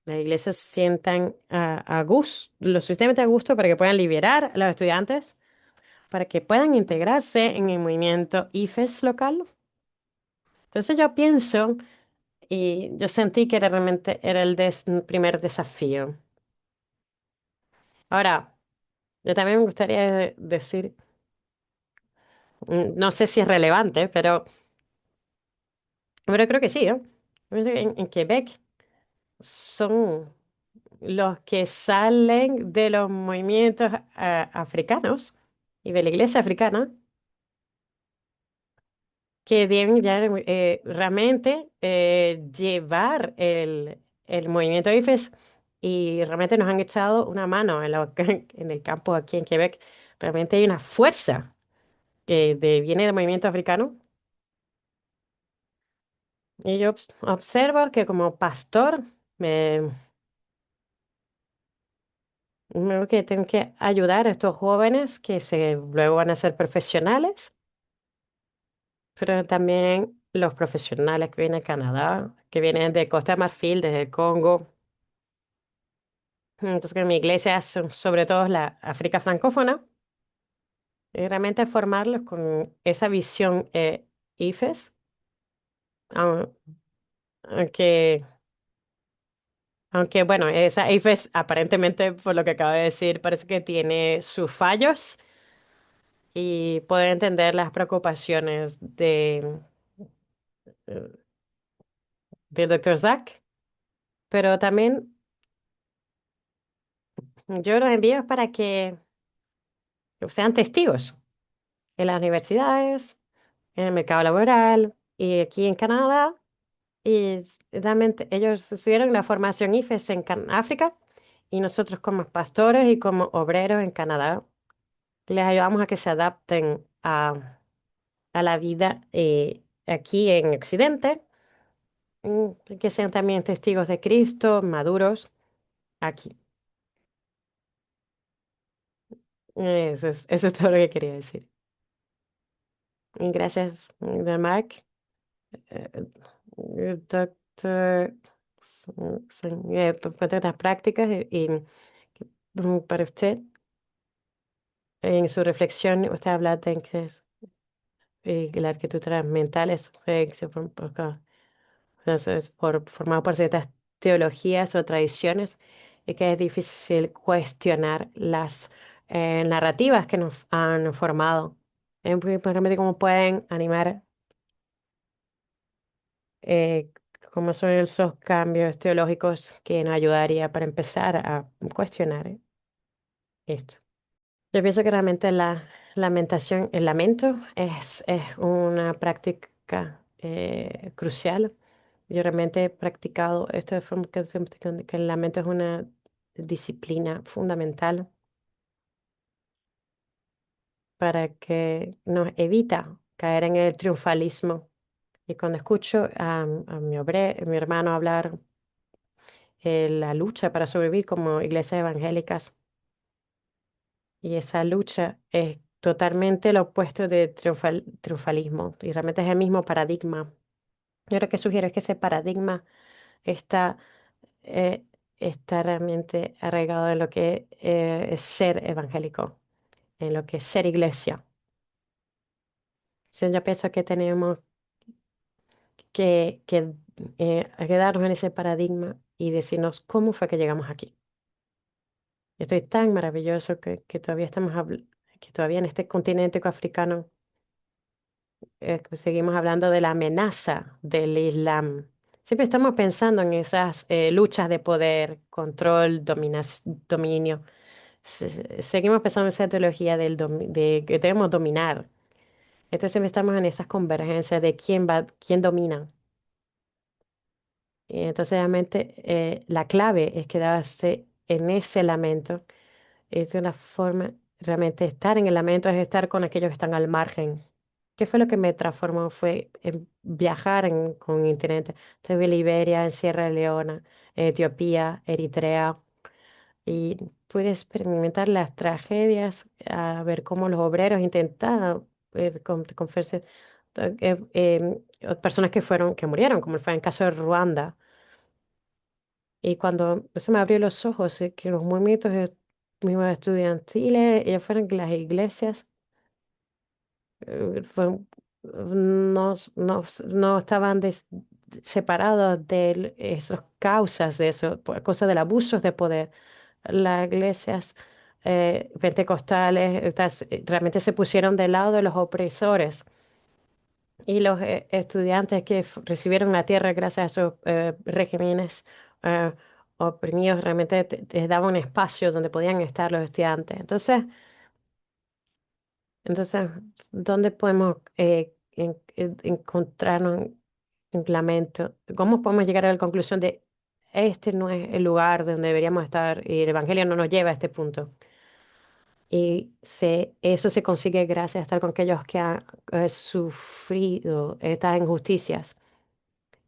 las iglesias se sientan a gusto, lo suficientemente a gusto para que puedan liberar a los estudiantes, para que puedan integrarse en el movimiento IFES local. Entonces yo pienso y yo sentí que realmente era el primer desafío. Ahora, yo también me gustaría decir, no sé si es relevante, pero creo que sí, ¿no? En Quebec son los que salen de los movimientos africanos y de la iglesia africana, que deben ya realmente llevar el movimiento IFES y realmente nos han echado una mano en el campo aquí en Quebec. Realmente hay una fuerza que viene del movimiento africano y yo observo que como pastor que tengo que ayudar a estos jóvenes que luego van a ser profesionales, pero también los profesionales que vienen de Canadá, que vienen de Costa de Marfil, desde el Congo. Entonces, que en mi iglesia son sobre todo la África francófona, y realmente formarlos con esa visión IFES, au- aunque, aunque bueno, esa IFES aparentemente, por lo que acabo de decir, parece que tiene sus fallos y puede entender las preocupaciones eh, del doctor Zack, pero también yo los envío para que sean testigos en las universidades, en el mercado laboral y aquí en Canadá. Y realmente ellos recibieron la formación IFES en África y nosotros como pastores y como obreros en Canadá les ayudamos a que se adapten a la vida aquí en Occidente, que sean también testigos de Cristo, maduros aquí. Eso es todo lo que quería decir. Y gracias, Mark. Doctor Cuenta estas prácticas para usted, en su reflexión, usted habla de que la arquitectura mental es formado por ciertas teologías o tradiciones y que es difícil cuestionar las narrativas que nos han formado. Realmente cómo pueden animar, eh, cómo son esos cambios teológicos que nos ayudaría para empezar a cuestionar esto. Yo pienso que realmente la lamentación, el lamento es una práctica crucial. Yo realmente he practicado esto de forma que el lamento es una disciplina fundamental para que nos evita caer en el triunfalismo. Y cuando escucho a mi hermano hablar la lucha para sobrevivir como iglesias evangélicas, y esa lucha es totalmente lo opuesto de triunfalismo, y realmente es el mismo paradigma. Yo lo que sugiero es que ese paradigma está, eh, está realmente arraigado en lo que es ser evangélico, en lo que es ser iglesia. Yo pienso que tenemos quedarnos en ese paradigma y decirnos cómo fue que llegamos aquí. Esto es tan maravilloso que todavía que todavía en este continente africano seguimos hablando de la amenaza del Islam. Siempre estamos pensando en esas luchas de poder, control, dominio. Seguimos pensando en esa teología de que debemos dominar. Entonces siempre estamos en esas convergencias de quién domina. Y entonces realmente la clave es quedarse en ese lamento. Es de una forma, realmente estar en el lamento es estar con aquellos que están al margen. ¿Qué fue lo que me transformó? Fue viajar con internet. Estuve en Liberia, en Sierra Leona, en Etiopía, Eritrea, y pude experimentar las tragedias, a ver cómo los obreros intentaban personas que murieron, como fue en el caso de Ruanda. Y cuando eso me abrió los ojos, que los movimientos mismos estudiantiles, ya fueran que las iglesias, fueron- no estaban separados de esas causas de eso, por causa del abuso de poder. Las iglesias pentecostales realmente se pusieron del lado de los opresores. Y los estudiantes que recibieron la tierra gracias a esos regímenes eh, oprimidos realmente les daba un espacio donde podían estar los estudiantes. Entonces, ¿dónde podemos encontrarnos en lamento? ¿Cómo podemos llegar a la conclusión de este no es el lugar donde deberíamos estar y el Evangelio no nos lleva a este punto? Y eso se consigue gracias a estar con aquellos que han sufrido estas injusticias.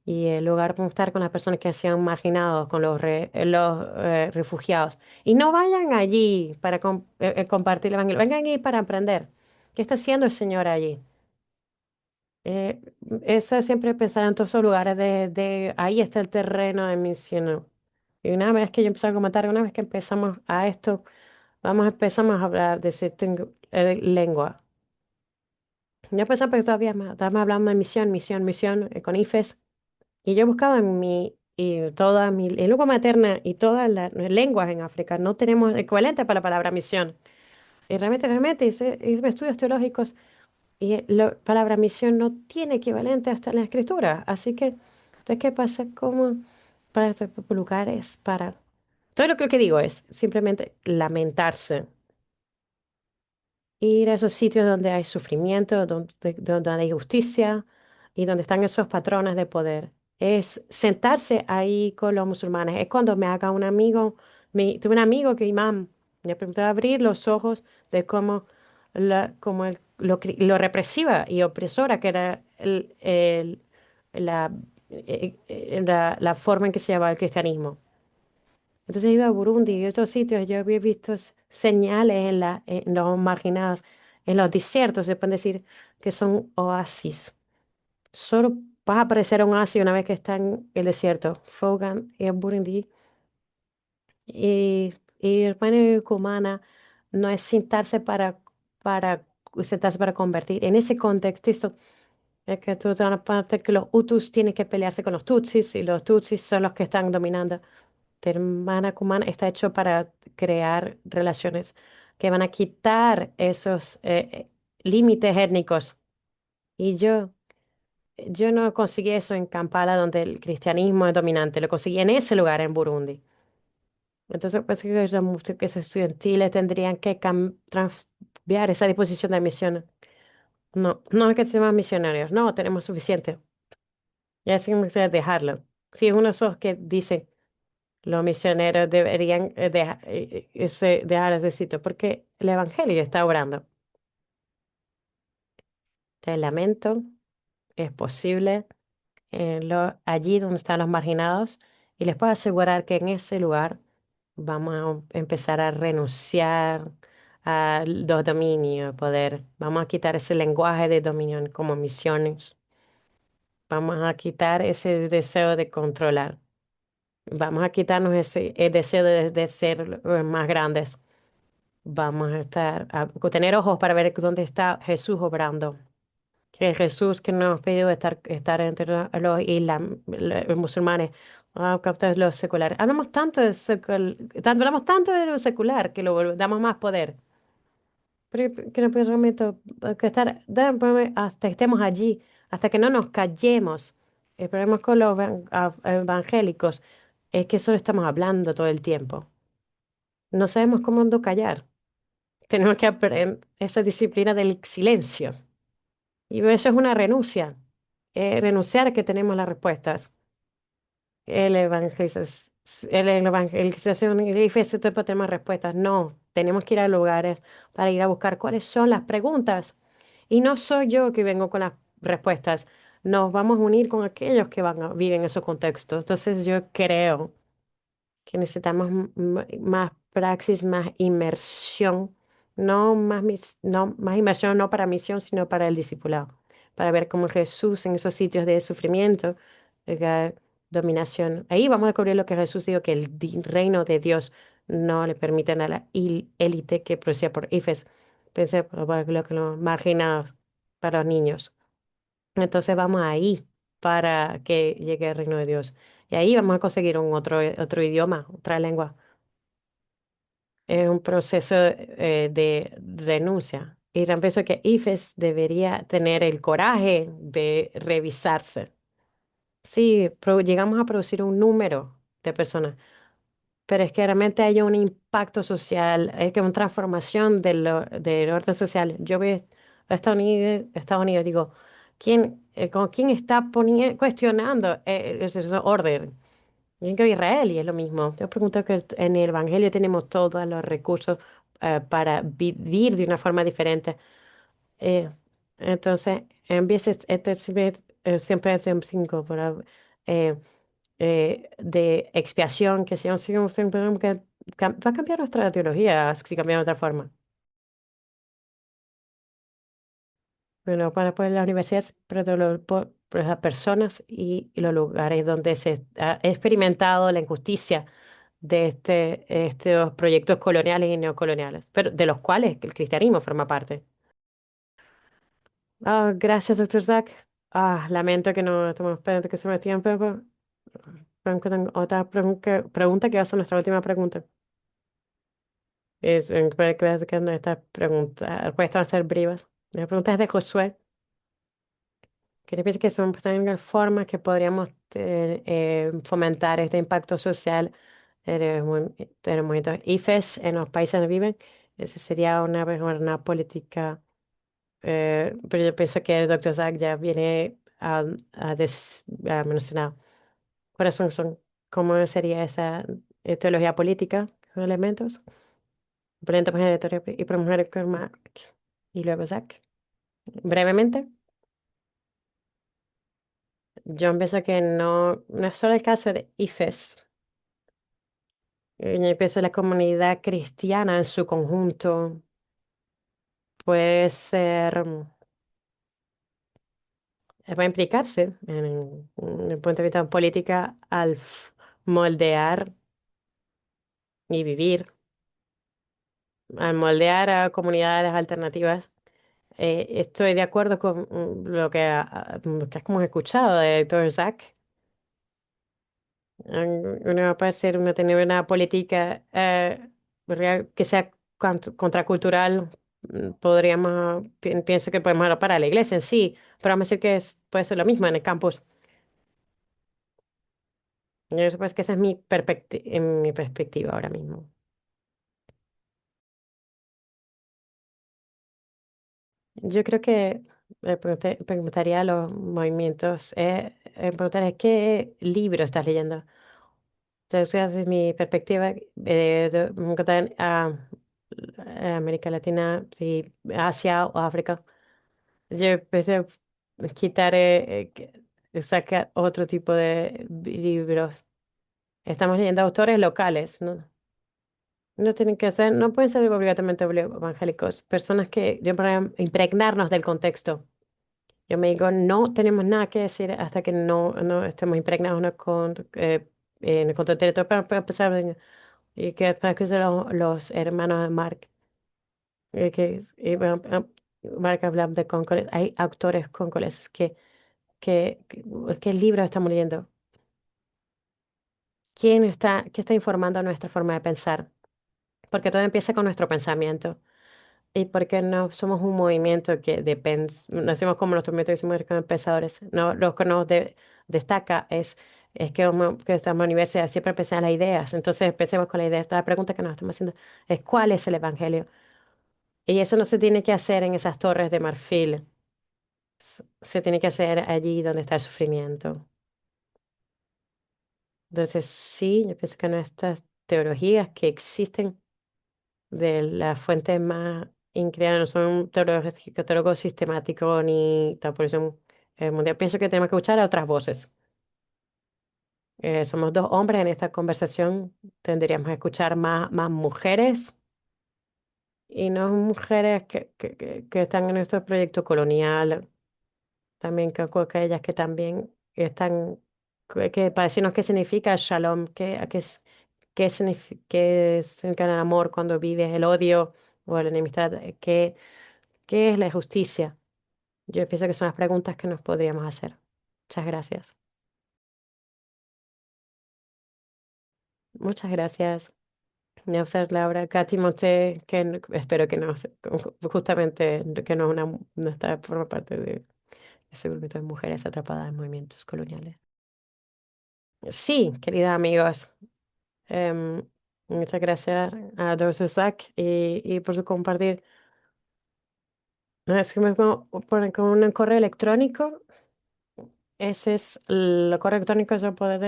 Y en lugar de estar con las personas que se han marginado, con los refugiados. Y no vayan allí para compartir el evangelio, vengan allí para aprender. ¿Qué está haciendo el Señor allí? Eh, Eso siempre pensar en todos esos lugares ahí está el terreno de misión. Y una vez que yo empecé a comentar, una vez que empezamos a esto, empezamos a hablar de cierta lengua. Yo pensaba que todavía estamos hablando de misión, con IFES. Y yo he buscado toda mi lengua materna y todas las lenguas en África, no tenemos equivalente para la palabra misión. Y realmente hice estudios teológicos y la palabra misión no tiene equivalente hasta en la escritura. Así que, entonces, ¿qué pasa? ¿Cómo para estos lugares? Todo lo que digo es simplemente lamentarse, ir a esos sitios donde hay sufrimiento, donde hay justicia y donde están esos patrones de poder. Es sentarse ahí con los musulmanes. Es cuando me haga un amigo, tuve un amigo que imán, me preguntó abrir los ojos de cómo, lo represiva y opresora que era la, la forma en que se llevaba el cristianismo. Entonces iba a Burundi y otros sitios, yo había visto señales en los marginados, en los desiertos, se puede decir que son oasis, solo Vas a aparecer aún así una vez que está en el desierto. Fogan en Burundi. Y el paño cumana no es para, sentarse para convertir. En ese contexto, es que tú te das parte que los Hutus tienen que pelearse con los Tutsis y los Tutsis son los que están dominando. Hermana cumana está hecho para crear relaciones que van a quitar esos límites étnicos. Y yo no conseguí eso en Kampala, donde el cristianismo es dominante. Lo conseguí en ese lugar, en Burundi. Entonces, pues que que esos estudiantiles tendrían que cambiar esa disposición de misión. No, no es que seamos misionarios, no, tenemos suficiente. Ya sí me gustaría dejarlo. Si es uno de esos que dicen los misioneros deberían dejar ese sitio, porque el evangelio está obrando. Te lamento, es posible allí donde están los marginados, y les puedo asegurar que en ese lugar vamos a empezar a renunciar a los dominios, poder. Vamos a quitar ese lenguaje de dominio como misiones. Vamos a quitar ese deseo de controlar. Vamos a quitarnos ese el deseo de ser más grandes. Vamos a tener ojos para ver dónde está Jesús obrando. Que Jesús que nos pidió estar entre los los musulmanes, captar los seculares. Hablamos tanto de lo secular que damos más poder. Pero que no podemos que hasta que estemos allí, hasta que no nos callemos. El problema con los evangélicos es que solo estamos hablando todo el tiempo. No sabemos cómo no callar. Tenemos que aprender esa disciplina del silencio. Y eso es una renuncia. Renunciar a que tenemos las respuestas. El evangelización y ese tiempo tenemos respuestas. No, tenemos que ir a lugares para ir a buscar cuáles son las preguntas. Y no soy yo que vengo con las respuestas. Nos vamos a unir con aquellos que viven esos contextos. Entonces yo creo que necesitamos más praxis, más inmersión, no más inmersión no para misión, sino para el discipulado, para ver cómo Jesús en esos sitios de sufrimiento, de dominación, ahí vamos a descubrir lo que Jesús dijo, que el reino de Dios no le permiten a la élite que proceda por IFES, pensé por lo que los marginados para los niños. Entonces vamos ahí para que llegue el reino de Dios. Y ahí vamos a conseguir otro idioma, otra lengua. Es un proceso de renuncia. Y también pienso que IFES debería tener el coraje de revisarse. Sí, llegamos a producir un número de personas, pero es que realmente hay un impacto social, es que una transformación del orden social. Yo veo a Estados Unidos, digo, ¿quién está cuestionando ese orden? Yo creo que Israel y es lo mismo. Yo pregunto que en el Evangelio tenemos todos los recursos para vivir de una forma diferente. Eh, entonces, en vez de siempre es un cinco eh, de expiación, que si no siempre tenemos que va a cambiar nuestra teología si cambiamos de otra forma. Bueno, para pues, las universidades, pero por las personas y los lugares donde se ha experimentado la injusticia de estos proyectos coloniales y neocoloniales, pero de los cuales el cristianismo forma parte. Gracias, doctor Zach. Lamento que no estamos esperando que se me tiempo. Tengo otra pregunta que va a ser nuestra última pregunta. Para que veas que estas preguntas, respuestas van a ser breves. La pregunta es de Josué. ¿Qué te piensa que son también formas que podríamos fomentar este impacto social de los movimientos IFES en los países donde viven? Esa sería una política, pero yo pienso que el doctor Zach ya viene a mencionar cuáles cómo sería esa teología política, los elementos, oponente mujer de teoría y por mujer y luego Zach. Brevemente. Yo pienso que no es solo el caso de IFES. Yo pienso que la comunidad cristiana en su conjunto puede ser va a implicarse en el punto de vista de política al moldear y vivir, al moldear a comunidades alternativas. Estoy de acuerdo con lo que has como escuchado de Dr. Zack. Uno puede ser, uno tener una política que sea contracultural. Podríamos, pienso que podemos hablar para la iglesia en sí, pero vamos a decir que puede ser lo mismo en el campus. Yo supongo que esa es mi perspectiva ahora mismo. Yo creo que preguntaría a los movimientos, preguntaría qué libro estás leyendo. Entonces, esa es mi perspectiva a América Latina, sí, Asia o África. Yo empecé a quitar, sacar otro tipo de libros. Estamos leyendo autores locales, ¿no? No tienen que ser, no pueden ser obligatoriamente evangélicos, personas que, yo para impregnarnos del contexto. Yo me digo, no tenemos nada que decir hasta que no estemos impregnados en el contexto territorial para empezar. Y para que son los hermanos de Mark, Mark habla de cóncoles. Hay autores cóncoles ¿qué libro estamos leyendo? ¿Qué está informando nuestra forma de pensar? Porque todo empieza con nuestro pensamiento. Y porque no somos un movimiento que depende, nacimos como nuestro movimiento y somos como pensadores. No, lo que nos destaca es que estamos en la universidad, siempre empezamos las ideas. Entonces empecemos con la idea. Esta la pregunta que nos estamos haciendo es ¿cuál es el evangelio? Y eso no se tiene que hacer en esas torres de marfil, se tiene que hacer allí donde está el sufrimiento. Entonces, sí, yo pienso que nuestras teologías que existen de la fuente más increíble no son teólogos sistemáticos ni tampoco son mundial. Pienso que tenemos que escuchar a otras voces. Somos dos hombres en esta conversación, tendríamos que escuchar más mujeres y no mujeres que están en nuestro proyecto colonial. También que ellas que también están, que para decirnos qué significa shalom, qué significa el amor cuando vives el odio o la enemistad, qué es la justicia. Yo pienso que son las preguntas que nos podríamos hacer. Muchas gracias. Muchas gracias. Neusser, Laura, Katy Monte, espero que no, justamente que no, no está, forma parte de ese grupito de mujeres atrapadas en movimientos coloniales. Sí, queridos amigos. Em, Muchas gracias a todos Zach y por su compartir. No, es que me ponen con un correo electrónico. Ese es el correo electrónico. Yo puedo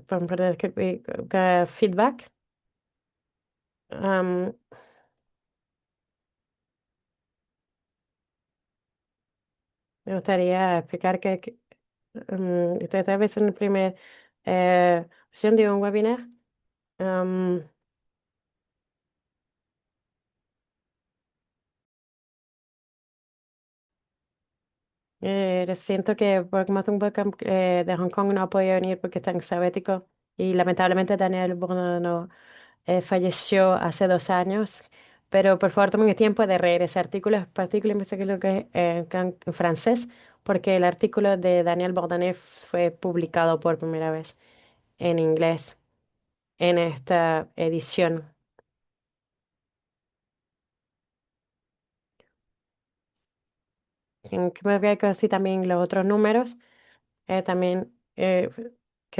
poder escribir feedback. Am, Me gustaría explicar tal vez en el primer sesión de un webinar. am, Siento que Brockhampton de Hong Kong no ha podido venir porque está en sabático y lamentablemente Daniel Bourneau falleció hace 2 años, pero por favor tomen el tiempo de leer ese artículo, particularmente sé que lo que es en francés, porque el artículo de Daniel Bourdain fue publicado por primera vez en inglés en esta edición. En que me voy a decir también los otros números, también que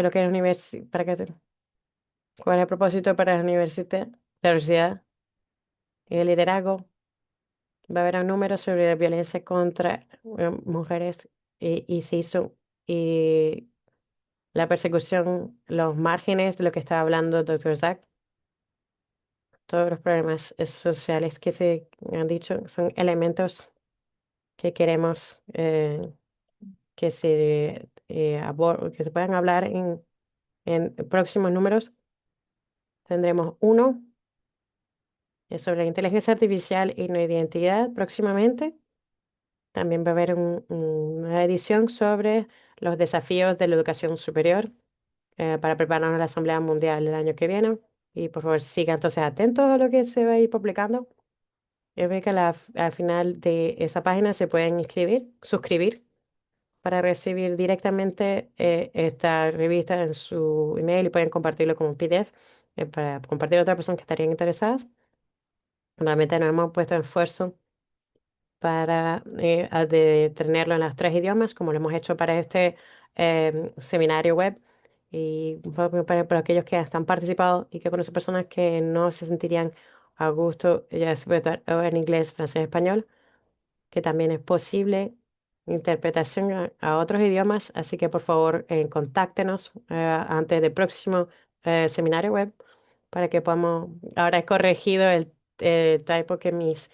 lo que es para que cuál es el propósito para la universidad y el liderazgo. Va a haber un número sobre la violencia contra mujeres y se hizo y la persecución, los márgenes de lo que estaba hablando el doctor Zack, todos los problemas sociales que se han dicho son elementos que queremos que se puedan hablar en próximos números. Tendremos uno sobre la inteligencia artificial y no identidad próximamente. También va a haber una edición sobre los desafíos de la educación superior para prepararnos a la Asamblea Mundial el año que viene. Y por favor, sigan entonces atentos a lo que se va a ir publicando. Yo veo que al final de esa página se pueden suscribir para recibir directamente esta revista en su email y pueden compartirlo como un PDF para compartir a otras personas que estarían interesadas. Realmente nos hemos puesto esfuerzo para de tenerlo en los tres idiomas, como lo hemos hecho para este seminario web. Y para aquellos que están participado y que conocen personas que no se sentirían a gusto, ya se puede estar o en inglés, francés, español, que también es posible interpretación a otros idiomas, así que por favor contáctenos antes del próximo seminario web para que podamos, ahora he corregido el typo que mis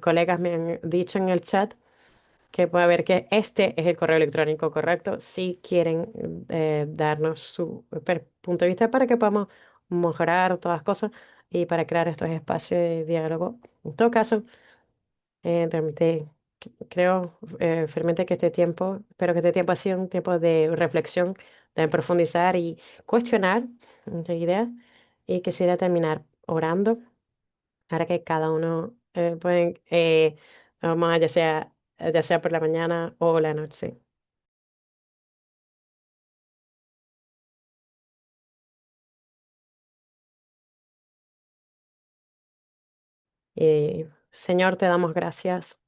colegas me han dicho en el chat, que puede ver que este es el correo electrónico correcto si quieren darnos su punto de vista para que podamos mejorar todas las cosas y para crear estos espacios de diálogo. En todo caso, realmente creo firmemente que este tiempo, espero que este tiempo ha sido un tiempo de reflexión, de profundizar y cuestionar ideas y quisiera terminar orando para que cada uno pueden, vamos a ya sea por la mañana o la noche. Señor, te damos gracias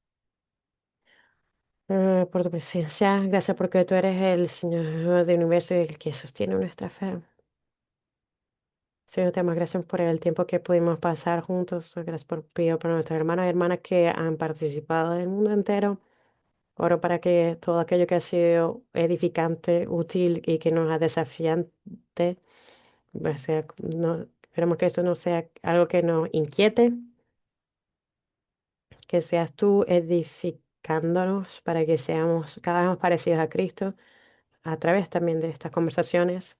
por tu presencia, gracias porque tú eres el Señor del universo y el que sostiene nuestra fe. Señor, te damos gracias por el tiempo que pudimos pasar juntos. Gracias pido por nuestros hermanos y hermanas que han participado del mundo entero. Oro para que todo aquello que ha sido edificante, útil y que nos ha desafiante, esperemos que esto no sea algo que nos inquiete, que seas tú edificándonos para que seamos cada vez más parecidos a Cristo a través también de estas conversaciones.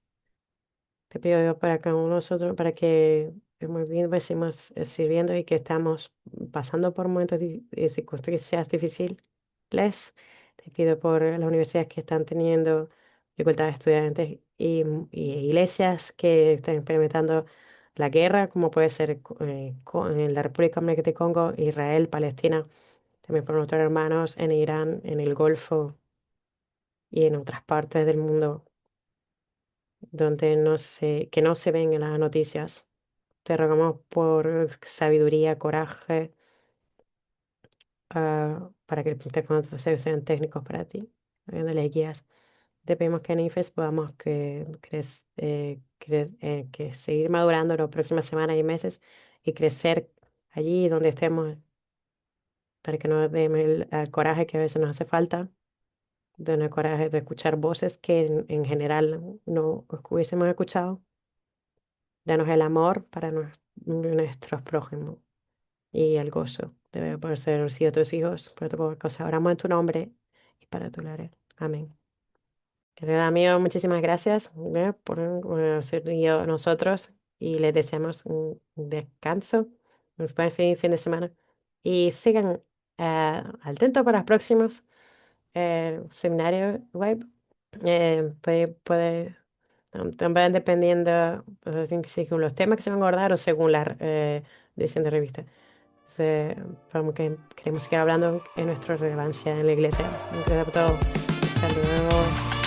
Te pido Dios para cada uno de nosotros, para que muy bien decimos sirviendo y que estamos pasando por momentos de circunstancias difíciles. Te pido por las universidades que están teniendo dificultades estudiantes y iglesias que están experimentando la guerra, como puede ser en la República Democrática de Congo, Israel, Palestina. También por nuestros hermanos en Irán, en el Golfo y en otras partes del mundo donde que no se ven en las noticias. Te rogamos por sabiduría, coraje, para que te consejos sean técnicos para ti, dándole guías. Te pedimos que en IFES podamos que seguir madurando las próximas semanas y meses y crecer allí donde estemos para que nos demos el coraje que a veces nos hace falta, de el coraje de escuchar voces que en general no hubiésemos escuchado. Danos el amor para nuestros prójimos y el gozo de poder ser sido tus hijos. Por tu cosa, oramos en tu nombre y para tu gloria. Amén. Querido amigo, muchísimas gracias por ser a nosotros y les deseamos un descanso, un buen fin de semana y sigan atentos para los próximos seminarios web. También dependiendo según los temas que se van a abordar o según la edición de revista. Entonces, que queremos seguir hablando en nuestra relevancia en la iglesia. Gracias por todo. Hasta luego.